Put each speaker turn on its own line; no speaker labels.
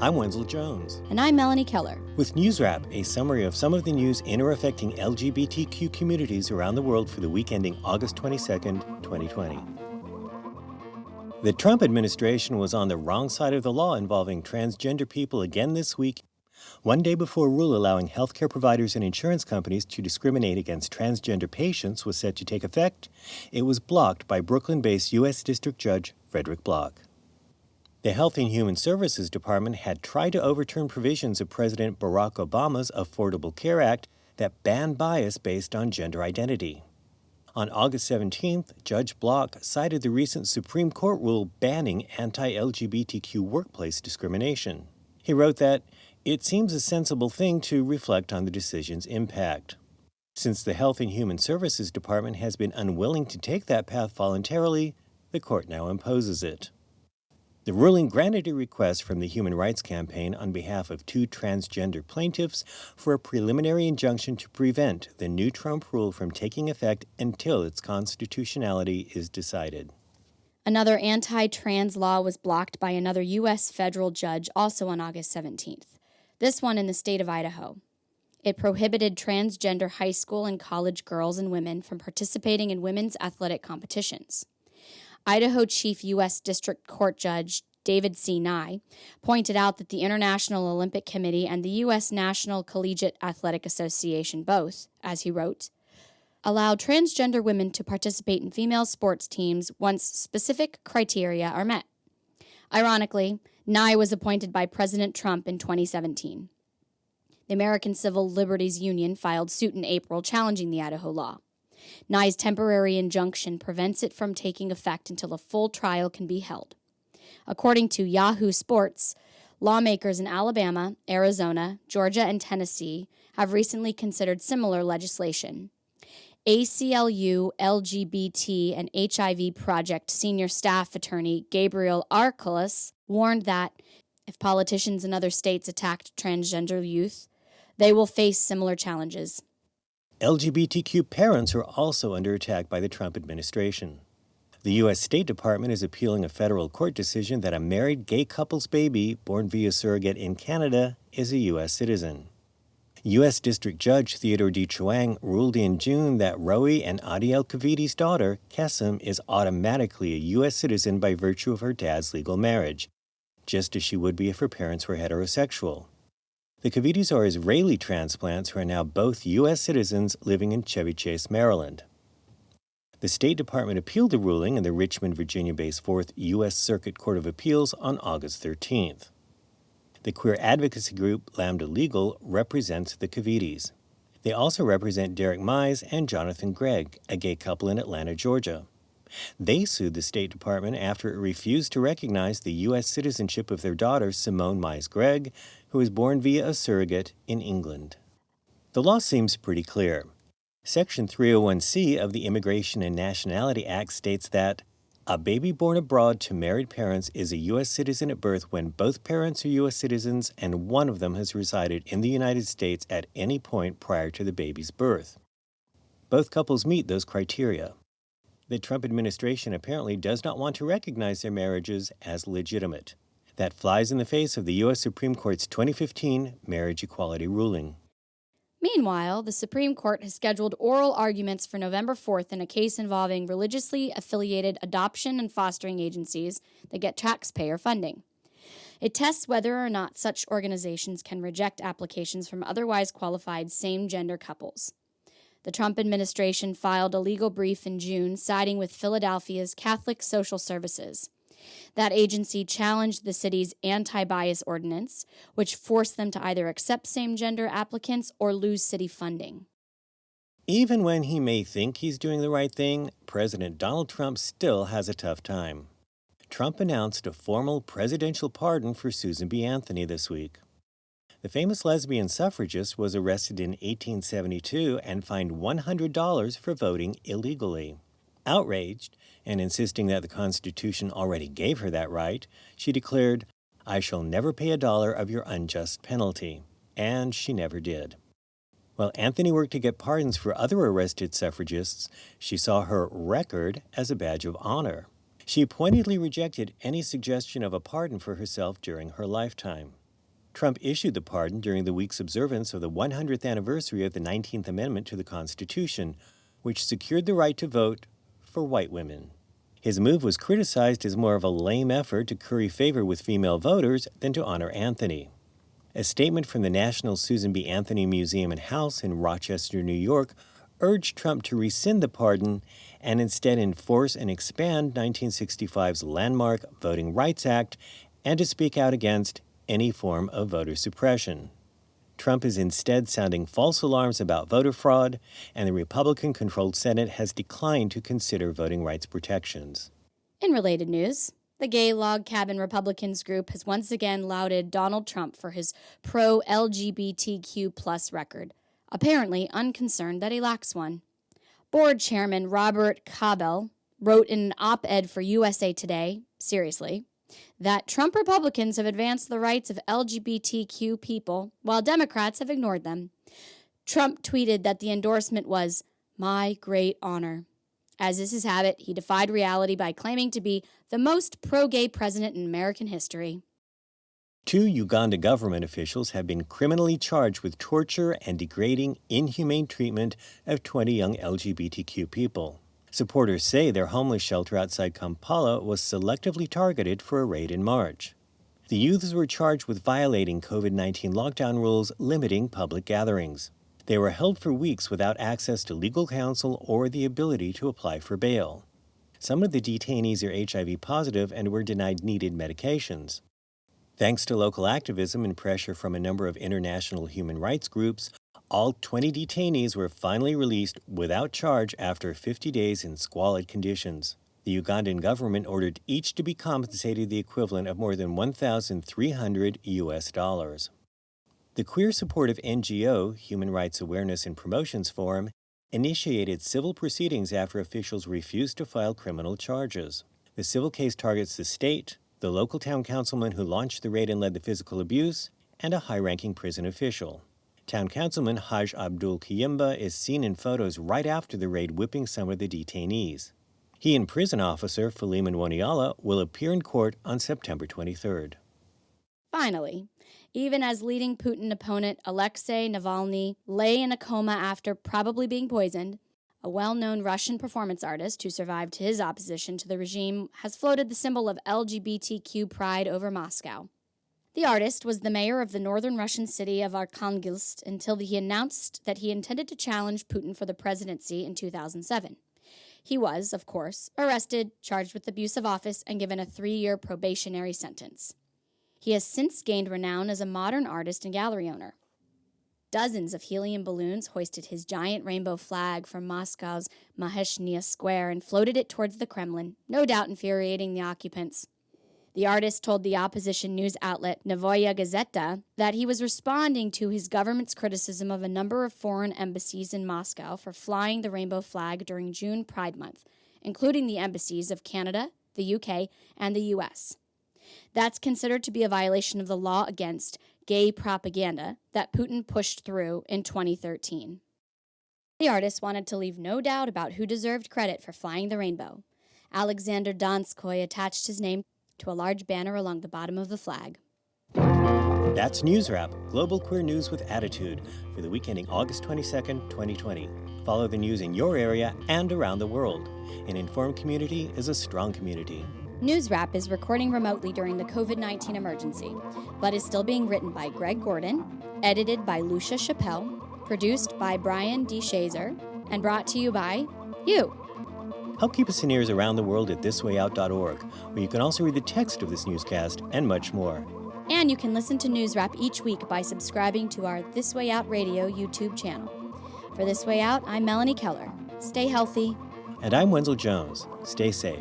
I'm Wenzel Jones.
And I'm Melanie Keller.
With NewsWrap, a summary of some of the news in or affecting LGBTQ communities around the world for the week ending August 22nd, 2020. The Trump administration was on the wrong side of the law involving transgender people again this week. One day before a rule allowing healthcare providers and insurance companies to discriminate against transgender patients was set to take effect, it was blocked by Brooklyn-based U.S. District Judge Frederick Block. The Health and Human Services Department had tried to overturn provisions of President Barack Obama's Affordable Care Act that banned bias based on gender identity. On August 17th, Judge Block cited the recent Supreme Court rule banning anti-LGBTQ workplace discrimination. He wrote that, "It seems a sensible thing to reflect on the decision's impact." Since the Health and Human Services Department has been unwilling to take that path voluntarily, the court now imposes it. The ruling granted a request from the Human Rights Campaign on behalf of two transgender plaintiffs for a preliminary injunction to prevent the new Trump rule from taking effect until its constitutionality is decided.
Another anti-trans law was blocked by another U.S. federal judge also on August 17th, this one in the state of Idaho. It prohibited transgender high school and college girls and women from participating in women's athletic competitions. Idaho Chief U.S. District Court Judge David C. Nye pointed out that the International Olympic Committee and the U.S. National Collegiate Athletic Association both, as he wrote, allow transgender women to participate in female sports teams once specific criteria are met. Ironically, Nye was appointed by President Trump in 2017. The American Civil Liberties Union filed suit in April challenging the Idaho law. Nye's temporary injunction prevents it from taking effect until a full trial can be held. According to Yahoo Sports, lawmakers in Alabama, Arizona, Georgia, and Tennessee have recently considered similar legislation. ACLU LGBT and HIV Project senior staff attorney Gabriel Arculas warned that if politicians in other states attacked transgender youth, they will face similar challenges.
LGBTQ parents are also under attack by the Trump administration. The U.S. State Department is appealing a federal court decision that a married gay couple's baby born via surrogate in Canada is a U.S. citizen. U.S. District Judge Theodore D. Chuang ruled in June that Roe and Adiel Kaviti's daughter, Kesem, is automatically a U.S. citizen by virtue of her dad's legal marriage, just as she would be if her parents were heterosexual. The Kavitis are Israeli transplants who are now both U.S. citizens living in Chevy Chase, Maryland. The State Department appealed the ruling in the Richmond, Virginia-based 4th U.S. Circuit Court of Appeals on August 13th. The queer advocacy group Lambda Legal represents the Kavitis. They also represent Derek Mize and Jonathan Gregg, a gay couple in Atlanta, Georgia. They sued the State Department after it refused to recognize the U.S. citizenship of their daughter, Simone Mize Gregg, who was born via a surrogate in England. The law seems pretty clear. Section 301C of the Immigration and Nationality Act states that a baby born abroad to married parents is a U.S. citizen at birth when both parents are U.S. citizens and one of them has resided in the United States at any point prior to the baby's birth. Both couples meet those criteria. The Trump administration apparently does not want to recognize their marriages as legitimate. That flies in the face of the U.S. Supreme Court's 2015 marriage equality ruling.
Meanwhile, the Supreme Court has scheduled oral arguments for November 4th in a case involving religiously affiliated adoption and fostering agencies that get taxpayer funding. It tests whether or not such organizations can reject applications from otherwise qualified same-gender couples. The Trump administration filed a legal brief in June siding with Philadelphia's Catholic Social Services. That agency challenged the city's anti-bias ordinance, which forced them to either accept same-gender applicants or lose city funding.
Even when he may think he's doing the right thing, President Donald Trump still has a tough time. Trump announced a formal presidential pardon for Susan B. Anthony this week. The famous lesbian suffragist was arrested in 1872 and fined $100 for voting illegally. Outraged, and insisting that the Constitution already gave her that right, she declared, "I shall never pay $1 of your unjust penalty." And she never did. While Anthony worked to get pardons for other arrested suffragists, she saw her record as a badge of honor. She pointedly rejected any suggestion of a pardon for herself during her lifetime. Trump issued the pardon during the week's observance of the 100th anniversary of the 19th Amendment to the Constitution, which secured the right to vote for white women. His move was criticized as more of a lame effort to curry favor with female voters than to honor Anthony. A statement from the National Susan B. Anthony Museum and House in Rochester, New York, urged Trump to rescind the pardon and instead enforce and expand 1965's landmark Voting Rights Act and to speak out against any form of voter suppression. Trump is instead sounding false alarms about voter fraud, and the Republican-controlled Senate has declined to consider voting rights protections.
In related news, the Gay Log Cabin Republicans group has once again lauded Donald Trump for his pro-LGBTQ+ record, apparently unconcerned that he lacks one. Board Chairman Robert Cabell wrote in an op-ed for USA Today, seriously, that Trump Republicans have advanced the rights of LGBTQ people while Democrats have ignored them. Trump tweeted that the endorsement was, "My great honor." As is his habit, he defied reality by claiming to be the most pro-gay president in American history.
2 Uganda government officials have been criminally charged with torture and degrading, inhumane treatment of 20 young LGBTQ people. Supporters say their homeless shelter outside Kampala was selectively targeted for a raid in March. The youths were charged with violating COVID-19 lockdown rules limiting public gatherings. They were held for weeks without access to legal counsel or the ability to apply for bail. Some of the detainees are HIV positive and were denied needed medications. Thanks to local activism and pressure from a number of international human rights groups, all 20 detainees were finally released without charge after 50 days in squalid conditions. The Ugandan government ordered each to be compensated the equivalent of more than $1,300. The queer supportive NGO, Human Rights Awareness and Promotions Forum, initiated civil proceedings after officials refused to file criminal charges. The civil case targets the state, the local town councilman who launched the raid and led the physical abuse, and a high-ranking prison official. Town Councilman Haj Abdul Kiyimba is seen in photos right after the raid whipping some of the detainees. He and prison officer Philemon Waniala will appear in court on September 23rd.
Finally, even as leading Putin opponent Alexei Navalny lay in a coma after probably being poisoned, a well-known Russian performance artist who survived his opposition to the regime has floated the symbol of LGBTQ pride over Moscow. The artist was the mayor of the northern Russian city of Arkhangelsk until he announced that he intended to challenge Putin for the presidency in 2007. He was, of course, arrested, charged with abuse of office, and given a 3-year probationary sentence. He has since gained renown as a modern artist and gallery owner. Dozens of helium balloons hoisted his giant rainbow flag from Moscow's Maheshnia Square and floated it towards the Kremlin, no doubt infuriating the occupants. The artist told the opposition news outlet Novoya Gazeta that he was responding to his government's criticism of a number of foreign embassies in Moscow for flying the rainbow flag during June Pride Month, including the embassies of Canada, the UK, and the US. That's considered to be a violation of the law against gay propaganda that Putin pushed through in 2013. The artist wanted to leave no doubt about who deserved credit for flying the rainbow. Alexander Donskoy attached his name to a large banner along the bottom of the flag.
That's NewsWrap, Global Queer News with Attitude, for the week ending August 22nd, 2020. Follow the news in your area and around the world. An informed community is a strong community.
NewsWrap is recording remotely during the COVID-19 emergency, but is still being written by Greg Gordon, edited by Lucia Chappelle, produced by Brian D. Shazer, and brought to you by you.
Help keep us in ears around the world at thiswayout.org, where you can also read the text of this newscast and much more.
And you can listen to NewsWrap each week by subscribing to our This Way Out Radio YouTube channel. For This Way Out, I'm Melanie Keller. Stay healthy.
And I'm Wenzel Jones. Stay safe.